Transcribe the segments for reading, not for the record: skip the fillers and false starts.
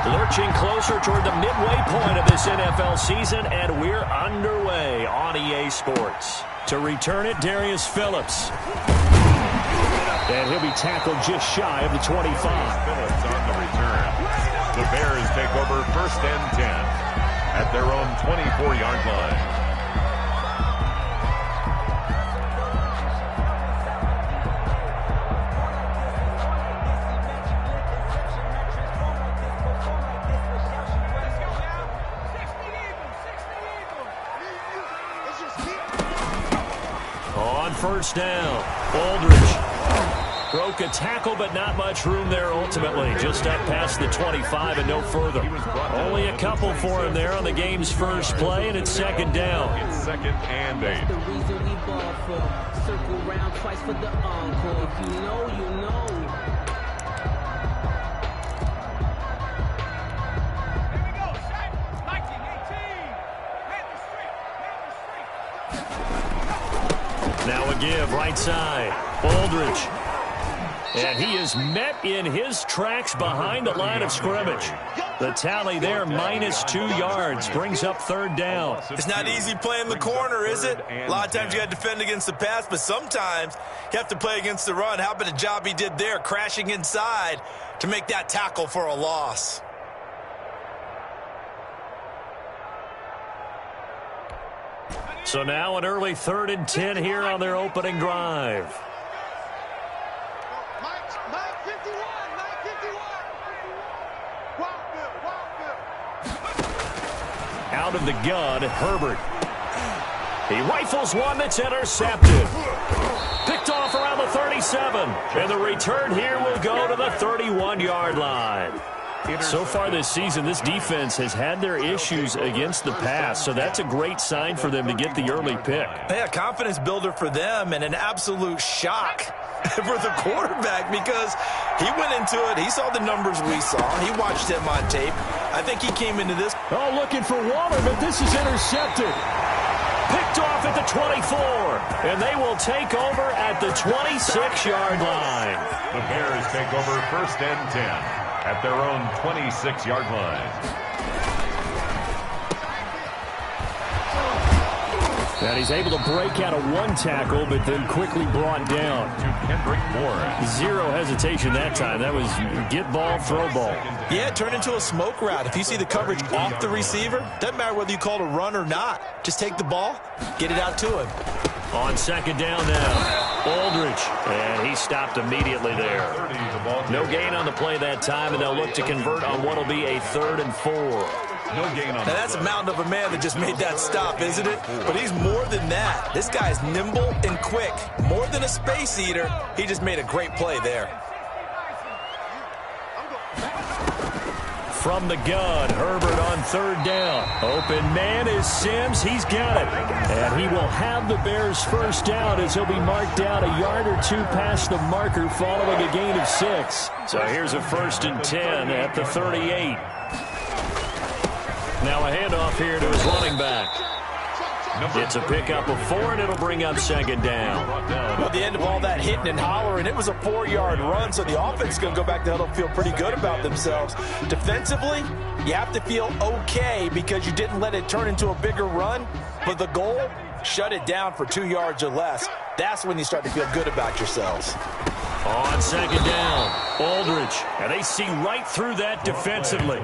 Lurching closer toward the midway point of this NFL season, and we're underway on EA Sports. To return it, Darius Phillips. And he'll be tackled just shy of the 25. Phillips on the return. The Bears take over 1st and 10 at their own 24-yard line. On 1st down, Aldridge broke a tackle, but not much room there ultimately. Just up past the 25 and no further. Only a couple for him there on the game's first play, and it's 2nd down. It's 2nd and 8. The reason we ball for. Circle round twice for the encore. If you know, you know. Now a give, right side. Aldridge. And he is met in his tracks behind the line of scrimmage. The tally there, -2 yards, brings up 3rd down. It's not easy playing the corner, is it? A lot of times you got to defend against the pass, but sometimes you have to play against the run. How about the job he did there, crashing inside to make that tackle for a loss? So now an early 3rd and 10 here on their opening drive. Out of the gun, Herbert. He rifles one that's intercepted. Picked off around the 37. And the return here will go to the 31-yard line. So far this season, this defense has had their issues against the pass, so that's a great sign for them to get the early pick. Yeah, confidence builder for them and an absolute shock for the quarterback because he went into it. He saw the numbers we saw. He watched him on tape. I think he came into this. Oh, looking for Waller, but this is intercepted. Picked off at the 24, and they will take over at the 26-yard line. The Bears take over 1st and 10 at their own 26-yard line. And he's able to break out of one tackle, but then quickly brought down. To Kendrick Moore. Zero hesitation that time. That was get ball, throw ball. Yeah, it turned into a smoke route. If you see the coverage off the receiver, doesn't matter whether you call it a run or not. Just take the ball, get it out to him. On 2nd down now, Aldridge, and he stopped immediately there. No gain on the play that time, and they'll look to convert on what will be a 3rd and 4. No gain on now, that's a mountain of a man that just made that stop, isn't it? But he's more than that. This guy's nimble and quick. More than a space eater, he just made a great play there. From the gun, Herbert on 3rd down. Open man is Sims. He's got it. And he will have the Bears' 1st down as he'll be marked down a yard or 2 past the marker following a gain of 6. So here's a 1st and 10 at the 38. Now a handoff here to his running back. It's a pickup of 4, and it'll bring up 2nd down. Well, at the end of all that hitting and hollering, it was a 4-yard run, so the offense is going to go back to huddle and feel pretty good about themselves. Defensively, you have to feel okay because you didn't let it turn into a bigger run, but the goal, shut it down for 2 yards or less. That's when you start to feel good about yourselves. On 2nd down, Aldridge, and they see right through that defensively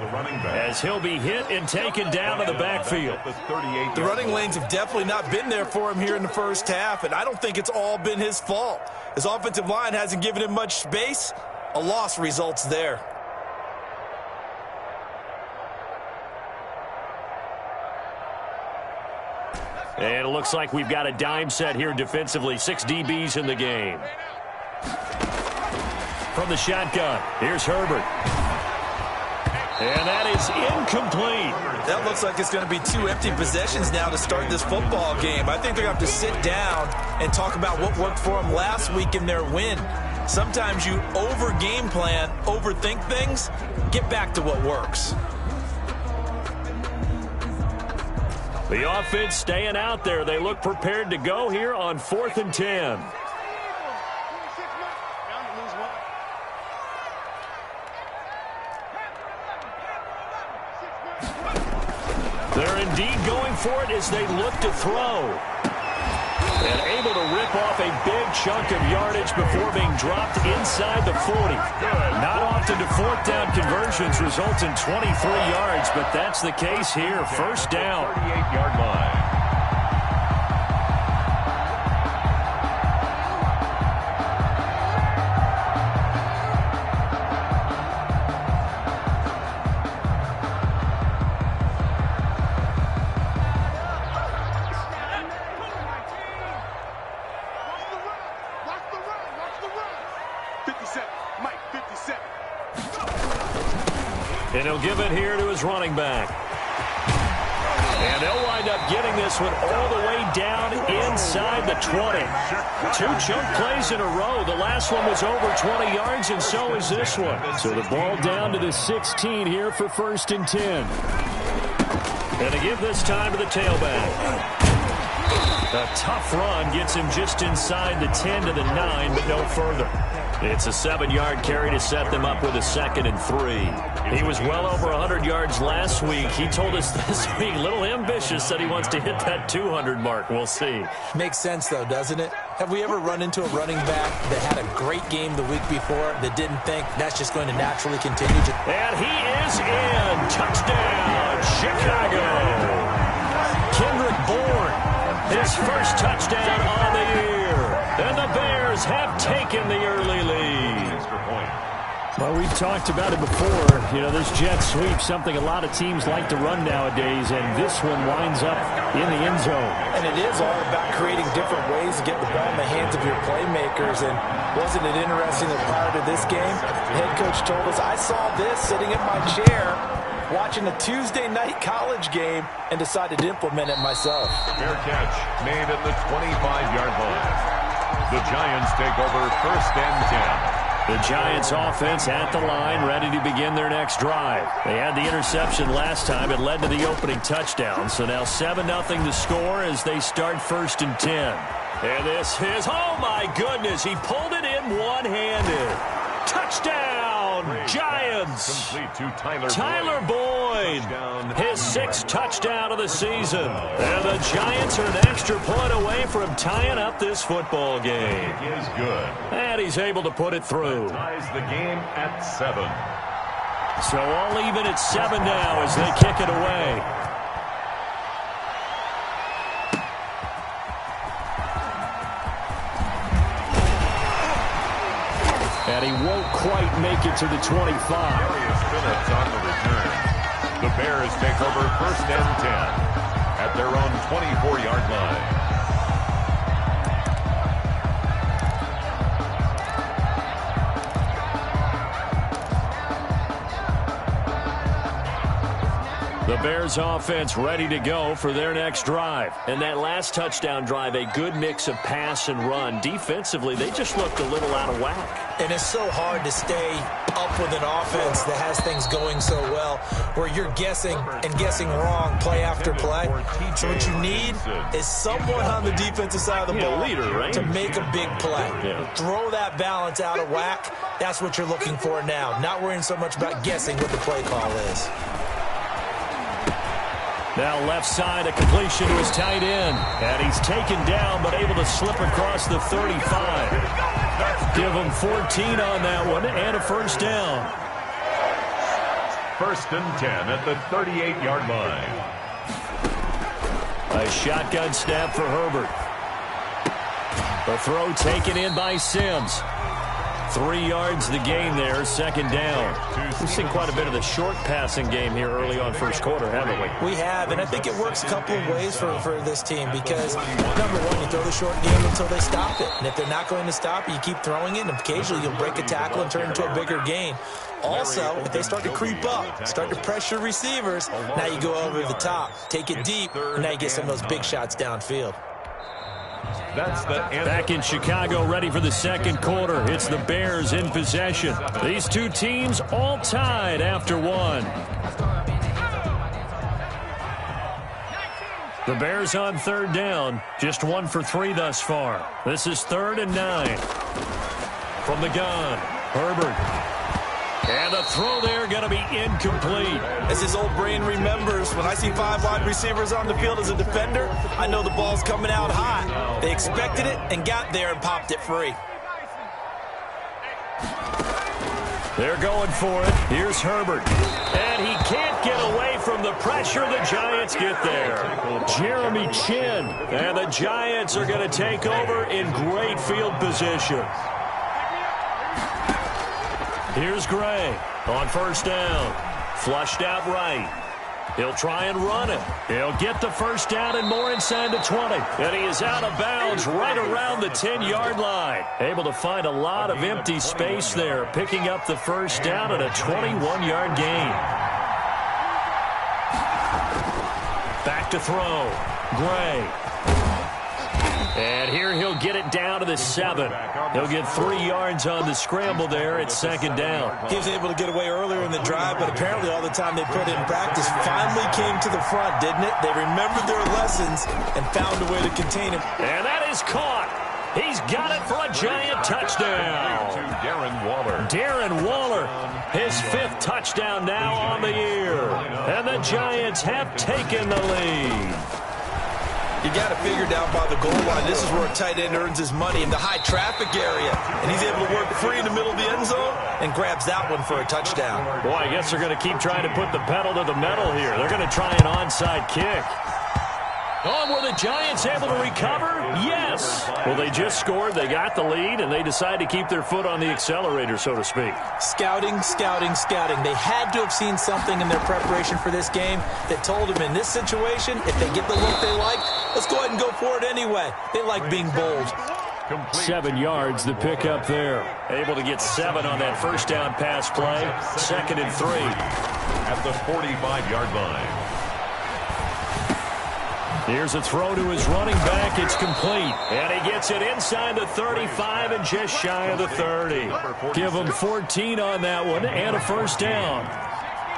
as he'll be hit and taken down to the backfield. The running lanes have definitely not been there for him here in the first half, and I don't think it's all been his fault. His offensive line hasn't given him much space. A loss results there. And it looks like we've got a dime set here defensively. 6 DBs in the game. From the shotgun, here's Herbert. And that is incomplete. That looks like it's going to be 2 empty possessions now to start this football game. I think they're going to have to sit down and talk about what worked for them last week in their win. Sometimes you over-game plan, overthink things, get back to what works. The offense staying out there. They look prepared to go here on 4th and 10. They're indeed going for it as they look to throw. And able to rip off a big chunk of yardage before being dropped inside the 40. Not often do fourth down conversions result in 23 yards, but that's the case here. First down. 38-yard line. And he'll give it here to his running back. And they'll wind up getting this one all the way down inside the 20. Two chunk plays in a row. The last one was over 20 yards, and so is this one. So the ball down to the 16 here for 1st and 10. And to give this time to the tailback. A tough run gets him just inside the 10 to the 9, but no further. It's a 7-yard carry to set them up with a 2nd and 3. He was well over 100 yards last week. He told us this week, a little ambitious, said he wants to hit that 200 mark. We'll see. Makes sense, though, doesn't it? Have we ever run into a running back that had a great game the week before that didn't think that's just going to naturally continue? And he is in. Touchdown, Chicago. Kendrick Bourne, his first touchdown on the year. And the Bears have taken the early lead. Well, we've talked about it before. You know, this jet sweep, something a lot of teams like to run nowadays, and this one winds up in the end zone. And it is all about creating different ways to get the ball in the hands of your playmakers. And wasn't it interesting that prior to this game, the head coach told us, I saw this sitting in my chair watching a Tuesday night college game and decided to implement it myself. Fair catch made at the 25-yard line. The Giants take over 1st and 10. The Giants offense at the line, ready to begin their next drive. They had the interception last time. It led to the opening touchdown. So now 7-0 to score as they start 1st and 10. And this is, oh my goodness, he pulled it in one-handed. Touchdown, Giants. Complete to Tyler Boyd. His 6th touchdown of the season. And the Giants are an extra point away from tying up this football game. It is good. And he's able to put it through. Ties the game at 7. So all even at 7 now as they kick it away. And he won't quite make it to the 25. Darius Phillips on the return. The Bears take over 1st and 10 at their own 24-yard line. The Bears offense ready to go for their next drive. And that last touchdown drive, a good mix of pass and run. Defensively, they just looked a little out of whack. And it's so hard to stay up with an offense that has things going so well, where you're guessing and guessing wrong play after play. So what you need is someone on the defensive side of the ball leader, right? to make a big play. Throw that balance out of whack. That's what you're looking for now. Not worrying so much about guessing what the play call is. Now left side, a completion to his tight end. And he's taken down, but able to slip across the 35. Give him 14 on that one and a first down. 1st and 10 at the 38-yard line. A shotgun snap for Herbert. The throw taken in by Sims. 3 yards the gain there, 2nd down. We've seen quite a bit of the short passing game here early on 1st quarter, haven't we? We have, and I think it works a couple of ways for this team because, number one, you throw the short game until they stop it. And if they're not going to stop it, you keep throwing it, and occasionally you'll break a tackle and turn it into a bigger gain. Also, if they start to creep up, start to pressure receivers, now you go over the top, take it deep, and now you get some of those big shots downfield. That's the end. Back in Chicago, ready for the 2nd quarter. It's the Bears in possession. These two teams all tied after 1. The Bears on 3rd down. Just 1 for 3 thus far. This is 3rd and 9. From the gun, Herbert. And the throw there going to be incomplete. As his old brain remembers, when I see 5 wide receivers on the field as a defender, I know the ball's coming out hot. They expected it and got there and popped it free. They're going for it. Here's Herbert. And he can't get away from the pressure. The Giants get there. Jeremy Chin. And the Giants are going to take over in great field position. Here's Gray on first down. Flushed out right. He'll try and run it. He'll get the first down and more inside the 20. And he is out of bounds right around the 10-yard line. Able to find a lot of empty space there, picking up the first down at a 21-yard gain. Back to throw. Gray. And here he'll get it down to the 7. He'll get 3 yards on the scramble there at second down. He was able to get away earlier in the drive, but apparently all the time they put in practice finally came to the front, didn't it? They remembered their lessons and found a way to contain him. And that is caught. He's got it for a Giant touchdown. To Darren Waller. Darren Waller, his 5th touchdown now on the year. And the Giants have taken the lead. You got to figure down by the goal line. This is where a tight end earns his money, in the high traffic area. And he's able to work free in the middle of the end zone and grabs that one for a touchdown. Boy, I guess they're going to keep trying to put the pedal to the metal here. They're going to try an onside kick. Oh, were the Giants able to recover? Yes. Well, they just scored, they got the lead, and they decide to keep their foot on the accelerator, so to speak. Scouting, scouting, scouting. They had to have seen something in their preparation for this game that told them in this situation, if they get the look they like, let's go ahead and go for it anyway. They like being bold. 7 yards, the pickup there. Able to get 7 on that first down pass play. 2nd and 3. At the 45-yard line. Here's a throw to his running back. It's complete. And he gets it inside the 35 and just shy of the 30. Give him 14 on that one and a first down.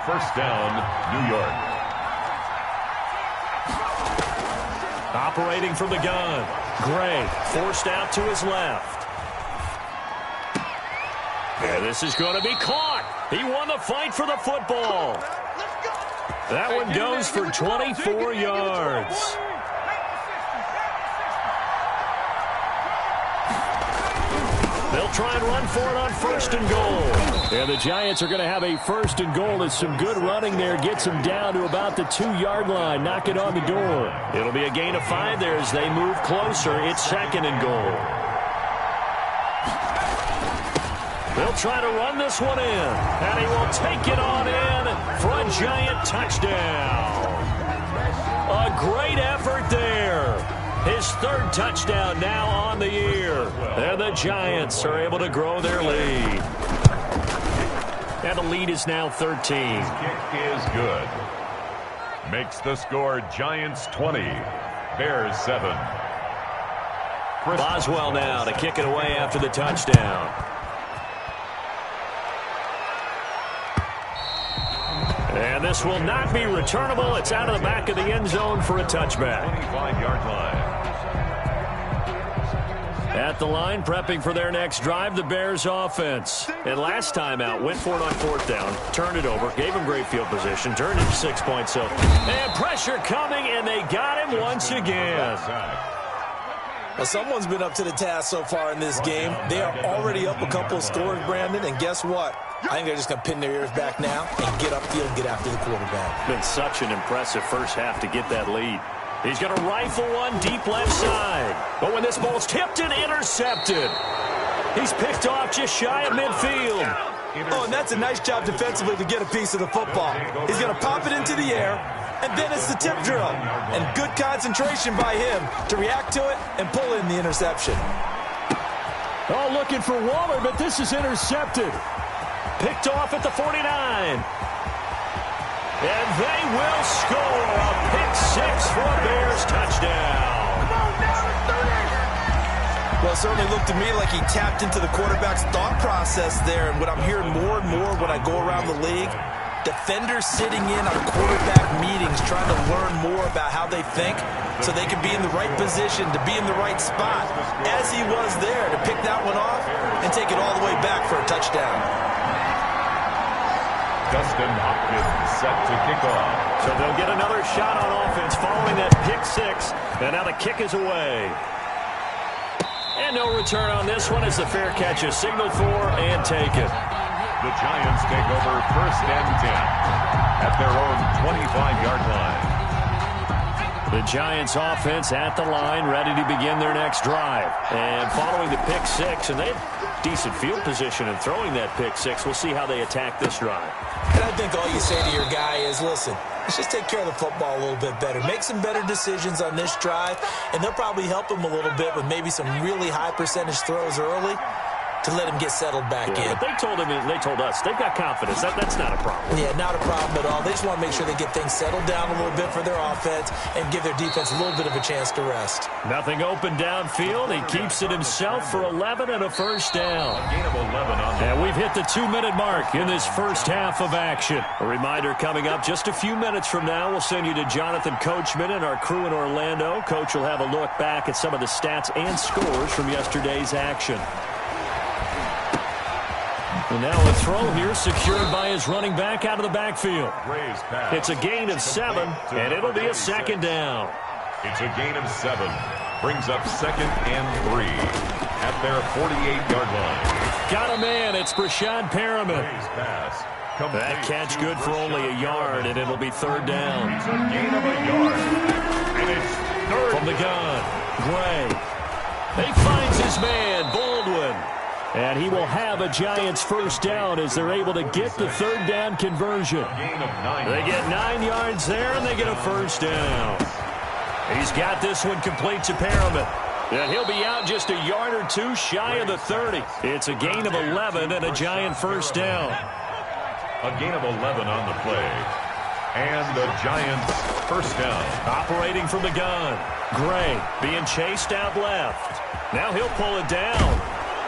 First down, New York. Operating from the gun. Gray forced out to his left. And this is going to be caught. He won the fight for the football. That one goes for 24 yards. They'll try and run for it on 1st and goal. And the Giants are going to have a 1st and goal as some good running there gets them down to about the 2-yard line. Knock it on the door. It'll be a gain of 5 there as they move closer. It's 2nd and goal. They'll try to run this one in, and he will take it on in for a Giant touchdown. A great effort there. His 3rd touchdown now on the year. And the Giants are able to grow their lead. And the lead is now 13. Kick is good. Makes the score Giants 20, Bears 7. Boswell now to kick it away after the touchdown. And this will not be returnable. It's out of the back of the end zone for a touchback. 25-yard line. At the line, prepping for their next drive, the Bears offense. And last time out, went for it on 4th down, turned it over, gave him great field position, turned it to 6 points. So, and pressure coming, and they got him once again. Well, someone's been up to the task so far in this game. They are already up a couple of scores, Brandon, and guess what? I think they're just going to pin their ears back now and get upfield and get after the quarterback. Been such an impressive first half to get that lead. He's going to rifle one deep left side. But when this ball's tipped and intercepted, he's picked off just shy of midfield. Oh, and that's a nice job defensively to get a piece of the football. He's going to pop it into the air, and then it's the tip drill. And good concentration by him to react to it and pull in the interception. Oh, looking for Waller, but this is intercepted. Picked off at the 49. And they will score a pick-6 for a Bears touchdown. Well, it certainly looked to me like he tapped into the quarterback's thought process there. And what I'm hearing more and more when I go around the league, defenders sitting in on quarterback meetings trying to learn more about how they think so they can be in the right position to be in the right spot, as he was there to pick that one off and take it all the way back for a touchdown. Dustin Hopkins set to kick off. So they'll get another shot on offense following that pick six. And now the kick is away. And no return on this one as the fair catch is signaled for and taken. The Giants take over 1st and 10 at their own 25-yard line. The Giants offense at the line, ready to begin their next drive. And following the pick six, and they have decent field position in throwing that pick six. We'll see how they attack this drive. And I think all you say to your guy is, listen, let's just take care of the football a little bit better. Make some better decisions on this drive, and they'll probably help him a little bit with maybe some really high percentage throws early to let him get settled back in. But they told us they've got confidence. That's not a problem. Yeah, not a problem at all. They just want to make sure they get things settled down a little bit for their offense and give their defense a little bit of a chance to rest. Nothing open downfield. He keeps it himself for 11 and a first down. A gain of 11 on the And we've hit the 2-minute mark in this first half of action. A reminder coming up just a few minutes from now. We'll send you to Jonathan Coachman and our crew in Orlando. Coach will have a look back at some of the stats and scores from yesterday's action. And now a throw here secured by his running back out of the backfield. It's a gain of 7, and it'll be a second down. It's a gain of 7. Brings up 2nd and 3 at their 48-yard line. Got a man. It's Brashad Perriman. That catch good for only a yard, and it'll be 3rd down. It's a gain of a yard. And it's 3rd. From the gun, Gray. He finds his man, Baldwin. And he will have a Giants first down as they're able to get the 3rd down conversion. They get 9 yards there, and they get a first down. He's got this one complete to Perriman. And he'll be out just a yard or two shy of the 30. It's a gain of 11 and a Giant first down. A gain of 11 on the play. And the Giants first down. Operating from the gun. Gray being chased out left. Now he'll pull it down.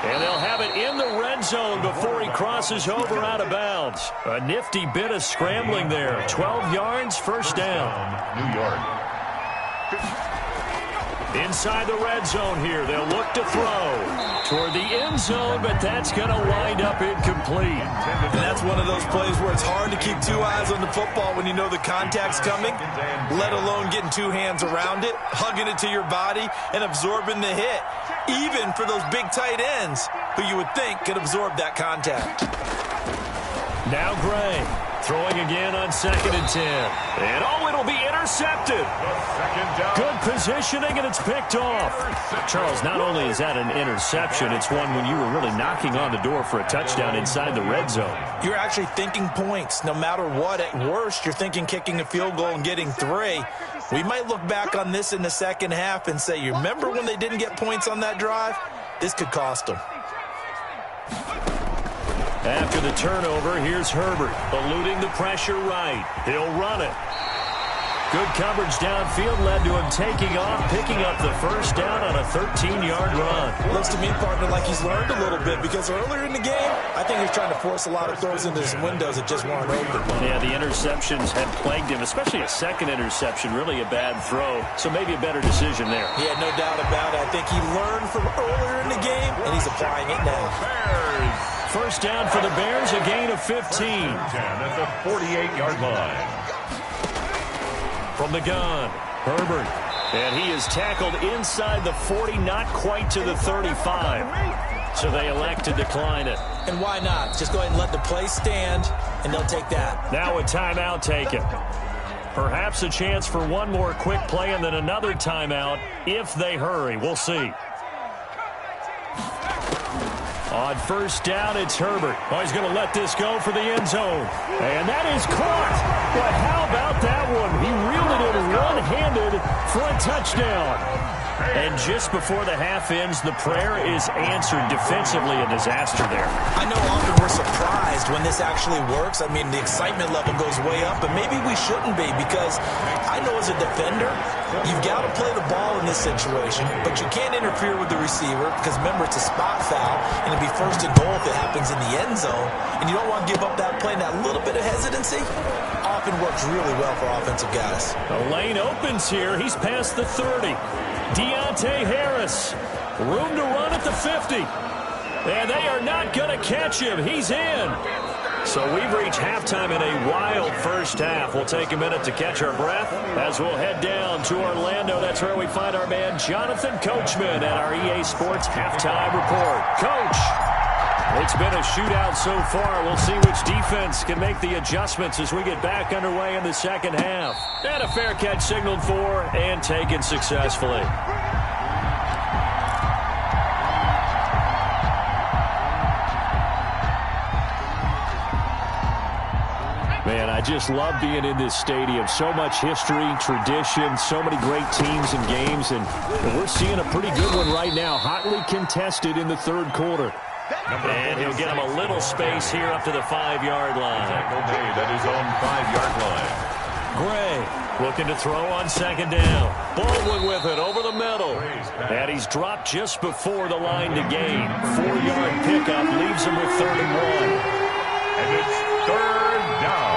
And they'll have it in the red zone before he crosses over out of bounds. A nifty bit of scrambling there. 12 yards, first down. New York. Inside the red zone here, they'll look to throw toward the end zone, but that's going to wind up incomplete. And that's one of those plays where it's hard to keep 2 eyes on the football when you know the contact's coming, let alone getting 2 hands around it, hugging it to your body, and absorbing the hit, even for those big tight ends who you would think could absorb that contact. Now Gray throwing again on 2nd and 10. And it'll be intercepted. Good positioning, and it's picked off. Charles, not only is that an interception, it's one when you were really knocking on the door for a touchdown inside the red zone. You're actually thinking points. No matter what, at worst, you're thinking kicking a field goal and getting 3. We might look back on this in the second half and say, you remember when they didn't get points on that drive? This could cost them. After the turnover, here's Herbert, eluding the pressure right. He'll run it. Good coverage downfield led to him taking off, picking up the first down on a 13-yard run. Looks to me, partner, like he's learned a little bit because earlier in the game, I think he's trying to force a lot of throws into some windows that just weren't open. Yeah, the interceptions had plagued him, especially a second interception, really a bad throw. So maybe a better decision there. Yeah, no doubt about it. I think he learned from earlier in the game, and he's applying it now. First down for the Bears, a gain of 15. 10 at the 48-yard line. From the gun, Herbert. And he is tackled inside the 40, not quite to the 35. So they elect to decline it. And why not? Just go ahead and let the play stand, and they'll take that. Now a timeout taken. Perhaps a chance for one more quick play and then another timeout if they hurry. We'll see. On first down, it's Herbert. Oh, he's going to let this go for the end zone. And that is caught. But how about that one? He reeled it in one-handed for a touchdown. And just before the half ends, the prayer is answered defensively. A disaster there. I know often we're surprised when this actually works. I mean, the excitement level goes way up, but maybe we shouldn't be because I know as a defender, you've got to play the ball in this situation, but you can't interfere with the receiver because, remember, it's a spot foul, and it'd be first and goal if it happens in the end zone, and you don't want to give up that play and that little bit of hesitancy. Often works really well for offensive guys. The lane opens here. He's past the 30. Deontay Harris, room to run at the 50. And they are not going to catch him. He's in. So we've reached halftime in a wild first half. We'll take a minute to catch our breath as we'll head down to Orlando. That's where we find our man Jonathan Coachman at our EA Sports Halftime Report. Coach, it's been a shootout so far. We'll see which defense can make the adjustments as we get back underway in the second half. And a fair catch signaled for and taken successfully. Man, I just love being in this stadium. So much history, tradition, so many great teams and games, and we're seeing a pretty good one right now. Hotly contested in the third quarter. And he'll get him a little space here up to the 5-yard line. Made at his own 5-yard line. Gray looking to throw on second down. Baldwin with it over the middle. And he's dropped just before the line to gain. 4-yard pickup leaves him with 3rd and 1. And it's 3rd down.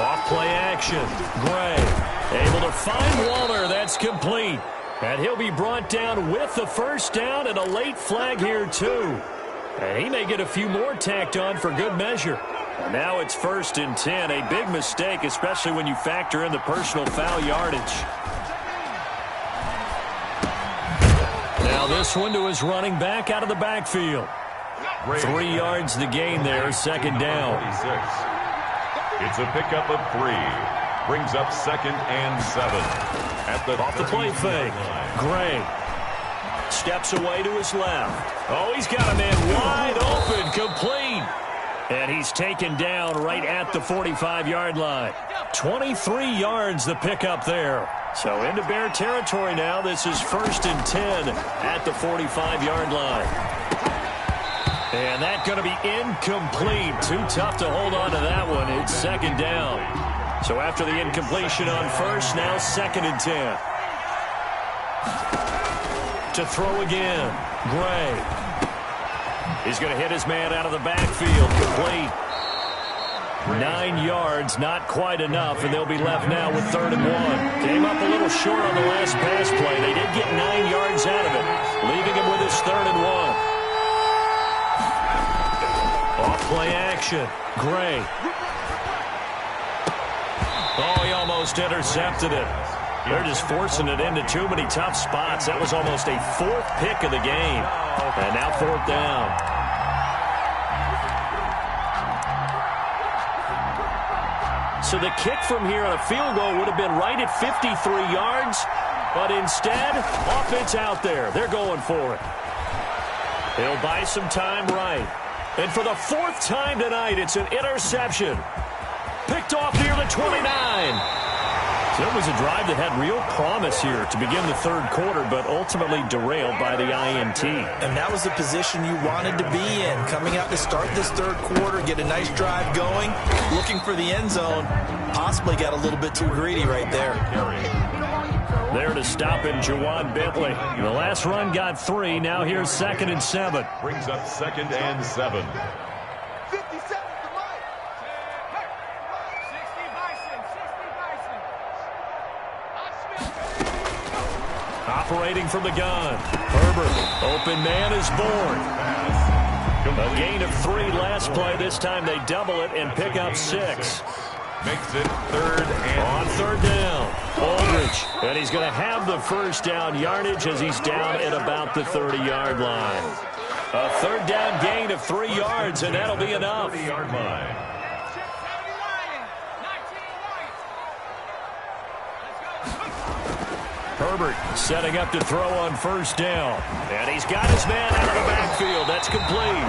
Off play action. Gray able to find Waller. That's complete. And he'll be brought down with the first down and a late flag here too. And he may get a few more tacked on for good measure. And now it's 1st and 10. A big mistake, especially when you factor in the personal foul yardage. Now this one to his running back out of the backfield. 3 yards the gain there, 2nd down. 46. It's a pickup of 3. Brings up 2nd and 7. At the off the play fake. Gray steps away to his left. Oh, he's got a man wide open, complete. And he's taken down right at the 45-yard line. 23 yards the pickup there. So into Bear territory now. This is 1st and 10 at the 45-yard line. And that's going to be incomplete. Too tough to hold on to that one. It's 2nd down. So after the incompletion on 1st, now 2nd and 10. To throw again. Gray. He's going to hit his man out of the backfield. Complete. 9 yards, not quite enough, and they'll be left now with 3rd and 1. Came up a little short on the last pass play. They did get 9 yards out of it, leaving him with his 3rd and 1. Off play action. Gray. Oh, he almost intercepted it. They're just forcing it into too many tough spots. That was almost a 4th pick of the game. And now 4th down. So the kick from here on a field goal would have been right at 53 yards. But instead, offense out there. They're going for it. He'll buy some time right. And for the 4th time tonight, it's an interception. Picked off near the 29. So it was a drive that had real promise here to begin the 3rd quarter, but ultimately derailed by the INT. And that was the position you wanted to be in. Coming out to start this 3rd quarter, get a nice drive going, looking for the end zone. Possibly got a little bit too greedy right there. There to stop it, Juwan Bentley. The last run got 3. Now here's 2nd and 7. Brings up 2nd and 7. Operating from the gun. Herbert. Open man is born. A gain of 3 last play. This time they double it and pick up 6. Makes it 3rd and on 3rd down. Aldridge. And he's going to have the first down yardage as he's down at about the 30-yard line. A 3rd down gain of 3 yards, and that'll be enough. 30-yard line. Herbert setting up to throw on 1st down. And he's got his man out of the backfield. That's complete.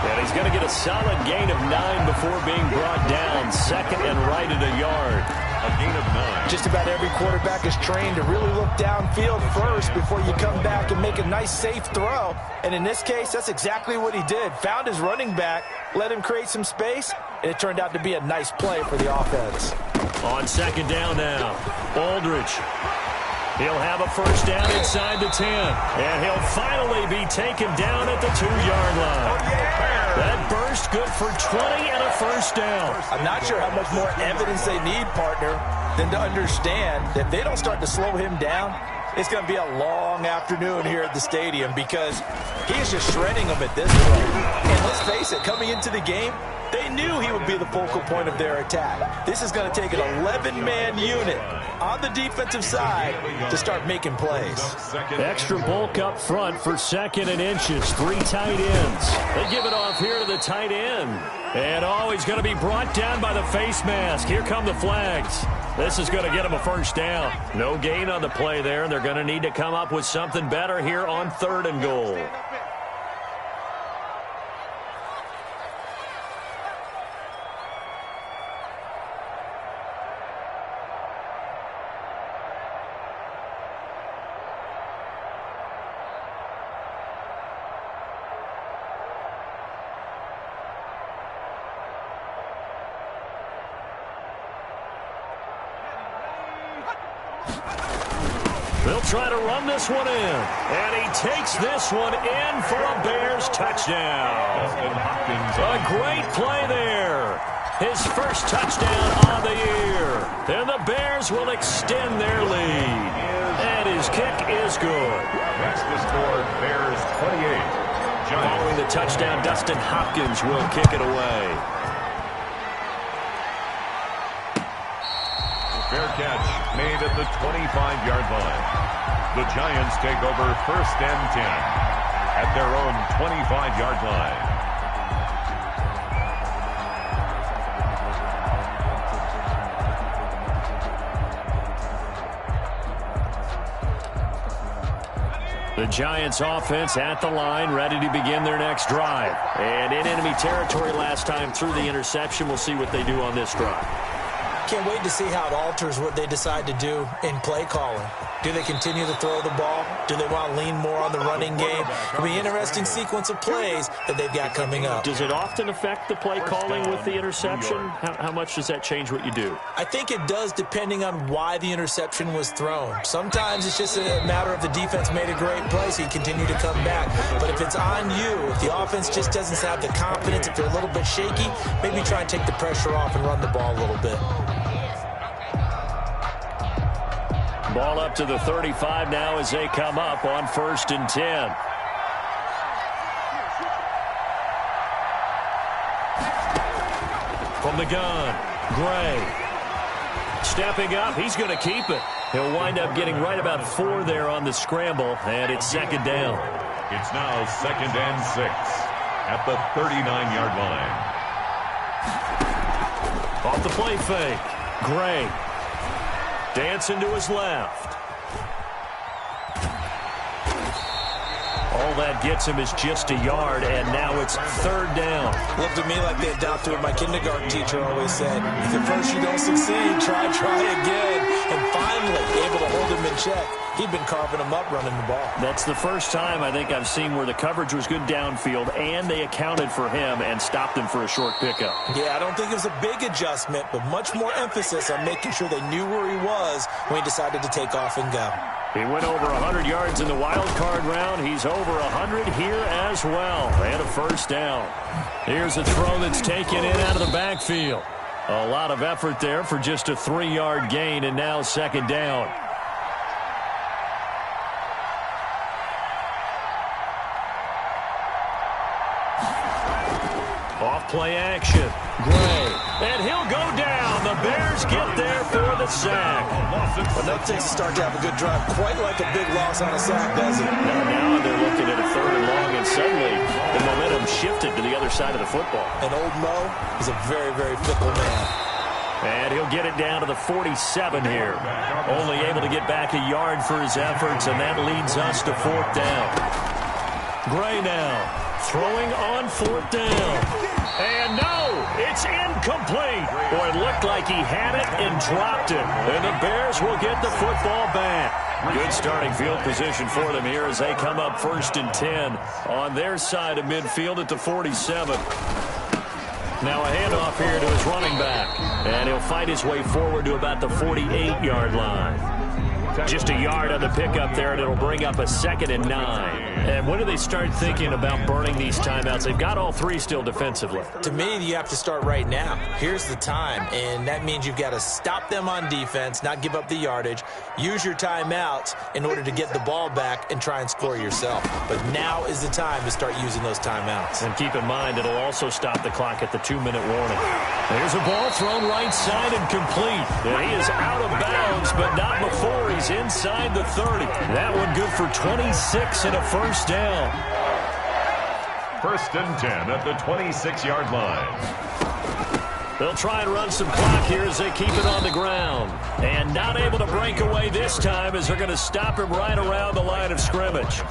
And he's going to get a solid gain of 9 before being brought down. 2nd and right at a yard. A gain of 9. Just about every quarterback is trained to really look downfield first before you come back and make a nice, safe throw. And in this case, that's exactly what he did. Found his running back, let him create some space, and it turned out to be a nice play for the offense. On 2nd down now, Aldridge. He'll have a first down inside the 10. And he'll finally be taken down at the 2-yard line. That burst good for 20 and a first down. I'm not sure how much more evidence they need, partner, than to understand that if they don't start to slow him down, it's going to be a long afternoon here at the stadium because he is just shredding them at this point. And let's face it, coming into the game, they knew he would be the focal point of their attack. This is going to take an 11-man unit on the defensive side to start making plays. Extra bulk up front for 2nd and inches. 3 tight ends. They give it off here to the tight end. And he's going to be brought down by the face mask. Here come the flags. This is going to get him a first down. No gain on the play there, and they're going to need to come up with something better here on 3rd and goal. They'll try to run this one in. And he takes this one in for a Bears touchdown. A great play there. His first touchdown on the year. And the Bears will extend their lead. And his kick is good. That's the score, Bears 28. Following the touchdown, Dustin Hopkins will kick it away. Fair catch made at the 25-yard line. The Giants take over 1st and 10 at their own 25-yard line. The Giants offense at the line, ready to begin their next drive. And in enemy territory last time through the interception. We'll see what they do on this drive. Can't wait to see how it alters what they decide to do in play calling. Do they continue to throw the ball? Do they want to lean more on the running game? It'll be an interesting sequence of plays that they've got coming up. Does it often affect the play calling with the interception? How much does that change what you do? I think it does depending on why the interception was thrown. Sometimes it's just a matter of the defense made a great play, so you continue to come back. But if it's on you, if the offense just doesn't have the confidence, if they're a little bit shaky, maybe try and take the pressure off and run the ball a little bit. Ball up to the 35 now as they come up on 1st and 10. From the gun, Gray. Stepping up, he's going to keep it. He'll wind up getting right about 4 there on the scramble, and it's 2nd down. It's now 2nd and 6 at the 39-yard line. Off the play fake, Gray. Dancing to his left. All that gets him is just a yard, and now it's 3rd down. Looked at me like they adopted what my kindergarten teacher always said. If at first you don't succeed, try again. And finally, able to hold him in check. He'd been carving him up running the ball. That's the first time I think I've seen where the coverage was good downfield, and they accounted for him and stopped him for a short pickup. Yeah, I don't think it was a big adjustment, but much more emphasis on making sure they knew where he was when he decided to take off and go. He went over 100 yards in the wild card round. He's over 100 here as well. And a first down. Here's a throw that's taken in out of the backfield. A lot of effort there for just a 3-yard gain, and now 2nd down. Off-play action. Gray. And he'll go down. The Bears get there for the sack. But that takes a start to have a good drive. Quite like a big loss on a sack, doesn't it? Now they're looking at a 3rd and long, and suddenly the momentum shifted to the other side of the football. And old Mo is a very, very fickle man. And he'll get it down to the 47 here. Only able to get back a yard for his efforts, and that leads us to 4th down. Gray now throwing on 4th down. And no, it's incomplete. Boy, it looked like he had it and dropped it. And the Bears will get the football back. Good starting field position for them here as they come up 1st and 10 on their side of midfield at the 47. Now a handoff here to his running back. And he'll fight his way forward to about the 48-yard line. Just a yard on the pickup there, and it'll bring up a 2nd and 9. And when do they start thinking about burning these timeouts? They've got all 3 still defensively. To me, you have to start right now. Here's the time, and that means you've got to stop them on defense, not give up the yardage, use your timeouts in order to get the ball back and try and score yourself. But now is the time to start using those timeouts. And keep in mind, it'll also stop the clock at the 2-minute warning. There's a ball thrown right side and complete. And he is out of bounds, but not before he's inside the 30. That one good for 26 and a first down. 1st and 10 at the 26-yard line. They'll try and run some clock here as they keep it on the ground. And not able to break away this time as they're going to stop him right around the line of scrimmage.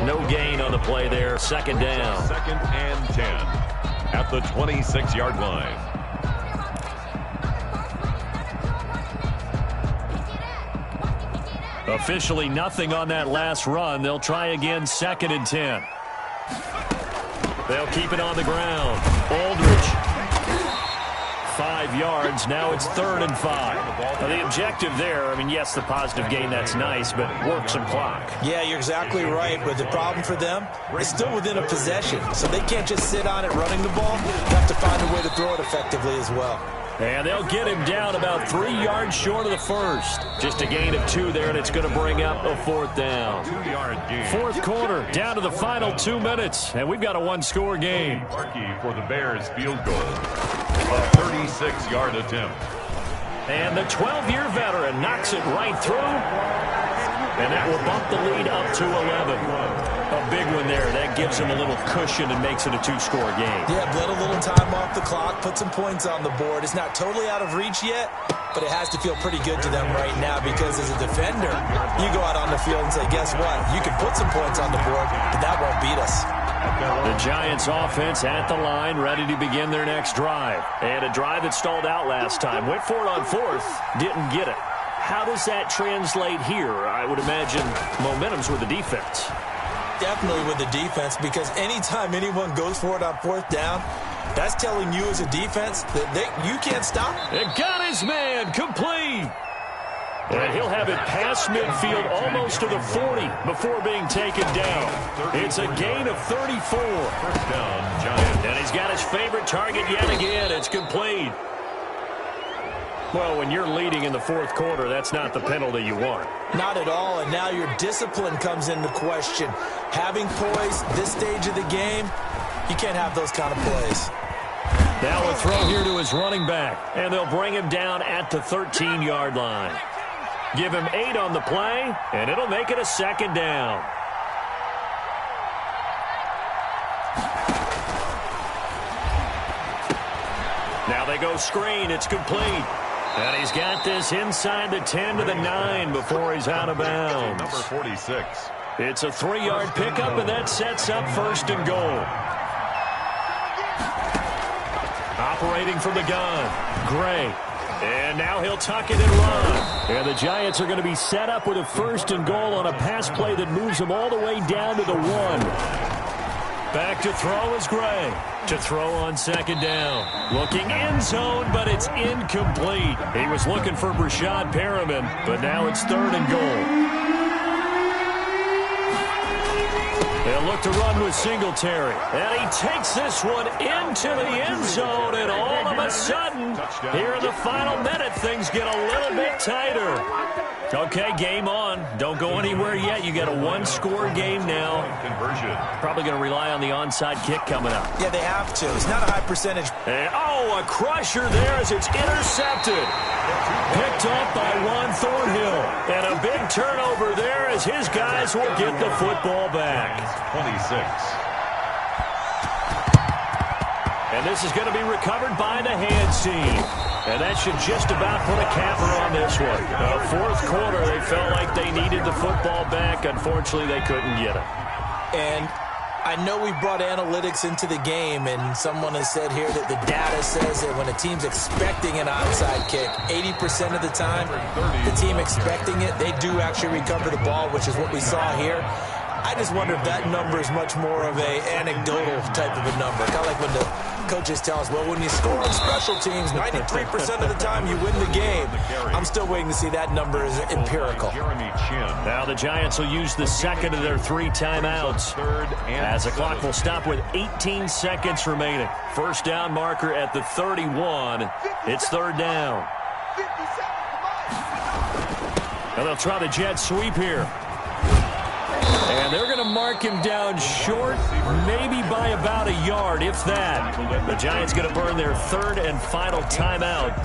No gain on the play there. 2nd down. 2nd and 10 at the 26-yard line. Officially nothing on that last run. They'll try again 2nd and 10. They'll keep it on the ground. Aldridge. 5 yards. Now it's 3rd and 5. Now the objective there, I mean, yes, the positive gain, that's nice, but work some clock. Yeah, you're exactly right. But the problem for them is still within a possession. So they can't just sit on it running the ball. They have to find a way to throw it effectively as well. And they'll get him down about 3 yards short of the first. Just a gain of 2 there, and it's going to bring up a 4th down. 2-yard gain. 4th quarter, down to the final 2 minutes, and we've got a 1-score game. Markey for the Bears field goal. A 36-yard attempt. And the 12-year veteran knocks it right through. And that will bump the lead up to 11. A big one there. That gives them a little cushion and makes it a 2-score game. Yeah, let a little time off the clock, put some points on the board. It's not totally out of reach yet, but it has to feel pretty good to them right now because as a defender, you go out on the field and say, guess what? You can put some points on the board, but that won't beat us. The Giants offense at the line, ready to begin their next drive. And a drive that stalled out last time. Went for it on 4th, didn't get it. How does that translate here? I would imagine momentum's with the defense. Definitely with the defense, because anytime anyone goes for it on 4th down, that's telling you as a defense that you can't stop. It got his man complete. And he'll have it past midfield almost to the 40 before being taken down. It's a gain of 34. 1st down, Giants. And he's got his favorite target yet again. It's complete. Well, when you're leading in the 4th quarter, that's not the penalty you want. Not at all, and now your discipline comes into question. Having poise this stage of the game, you can't have those kind of plays. Now a throw here to his running back, and they'll bring him down at the 13-yard line. Give him 8 on the play, and it'll make it a 2nd down. Now they go screen. It's complete. And he's got this inside the 10 to the 9 before he's out of bounds. Number 46. It's a 3-yard pickup, and that sets up 1st and goal. Operating from the gun, Gray. And now he'll tuck it and run. And the Giants are going to be set up with a 1st and goal on a pass play that moves them all the way down to the 1. Back to throw is Gray. To throw on 2nd down. Looking end zone, but it's incomplete. He was looking for Brashad Perriman, but now it's 3rd and goal. They'll look to run with Singletary. And he takes this one into the end zone, and all of a sudden, here in the final minute, things get a little bit tighter. Okay, game on. Don't go anywhere yet. You got a 1-score game now. Conversion. Probably going to rely on the onside kick coming up. Yeah, they have to. It's not a high percentage. And, a crusher there as it's intercepted. Picked off by Juan Thornhill. And a big turnover there as his guys will get the football back. 26. And this is going to be recovered by the hands team. And that should just about put a capper on this one. 4th quarter, they felt like they needed the football back. Unfortunately, they couldn't get it. And I know we brought analytics into the game, and someone has said here that the data says that when a team's expecting an onside kick, 80% of the time, the team expecting it, they do actually recover the ball, which is what we saw here. I just wonder if that number is much more of a anecdotal type of a number. Kind of like when the coaches tell us, well, when you score on special teams, 93% of the time you win the game. I'm still waiting to see that number is empirical. Now the Giants will use the second of their 3 timeouts as the clock will stop with 18 seconds remaining. First down marker at the 31. It's third down. And they'll try the jet sweep here. And they're going to mark him down short, maybe by about a yard, if that. The Giants going to burn their third and final timeout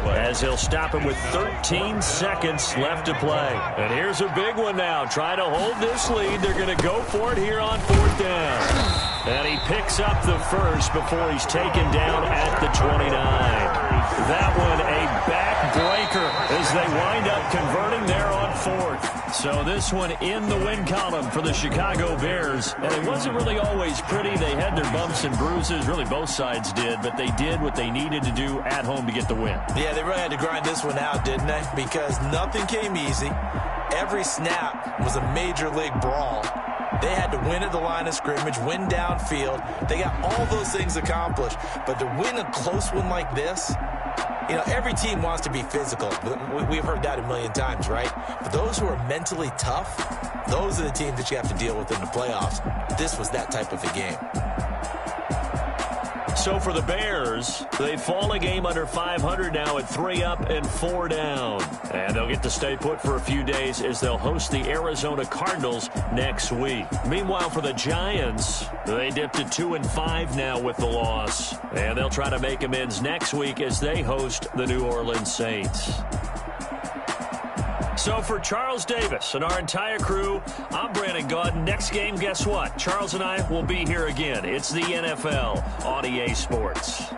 as they'll stop him with 13 seconds left to play. And here's a big one now. Trying to hold this lead. They're going to go for it here on fourth down. And he picks up the first before he's taken down at the 29. That one a backbreaker as they wind up converting there on fourth. So this one in the win column for the Chicago Bears. And it wasn't really always pretty. They had their bumps and bruises. Really both sides did. But they did what they needed to do at home to get the win. Yeah, they really had to grind this one out, didn't they? Because nothing came easy. Every snap was a major league brawl. They had to win at the line of scrimmage, win downfield. They got all those things accomplished. But to win a close one like this, you know, every team wants to be physical. We've heard that a million times, right? But those who are mentally tough, those are the teams that you have to deal with in the playoffs. This was that type of a game. So for the Bears, they fall a game under 500 now at 3 up and 4 down. And they'll get to stay put for a few days as they'll host the Arizona Cardinals next week. Meanwhile, for the Giants, they dipped to 2-5 now with the loss. And they'll try to make amends next week as they host the New Orleans Saints. So for Charles Davis and our entire crew, I'm Brandon Gaudin. Next game, guess what? Charles and I will be here again. It's the NFL on EA Sports.